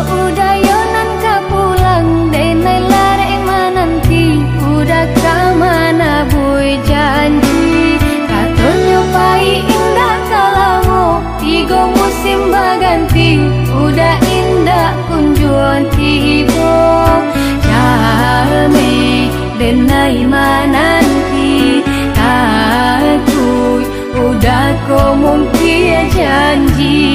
udayonan ka pulang, denai lareng menanti, udah kemana boy janji. Katanya pai indah kalamu, tiga musim berganti, udah indah kunjungan tiba. Jame denai menanti, takut udah kau mungkin janji.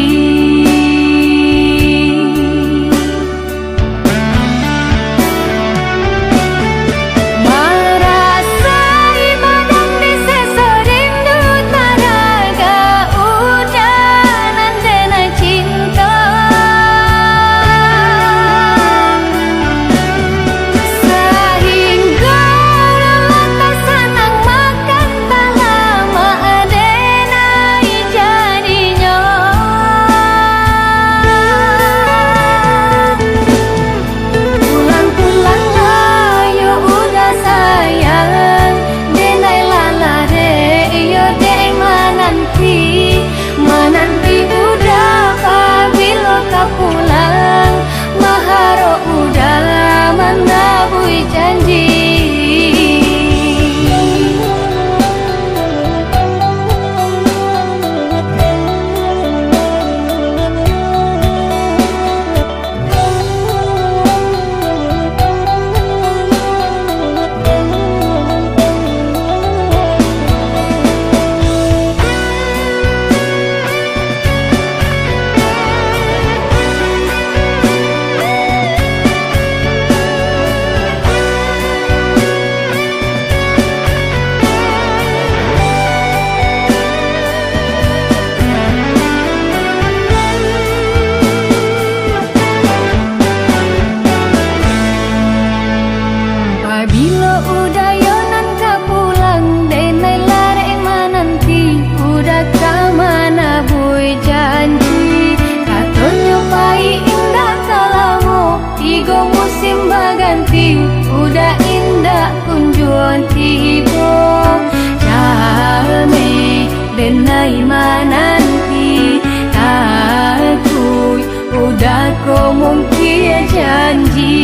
Bila udayonan ka pulang, denai lareng menanti, udah kemana boy janji. Katanya pai indah kalamu, tiga musim berganti, udah indah kunjungan tiba. Jame denai menanti, takut udah kau mungkin janji.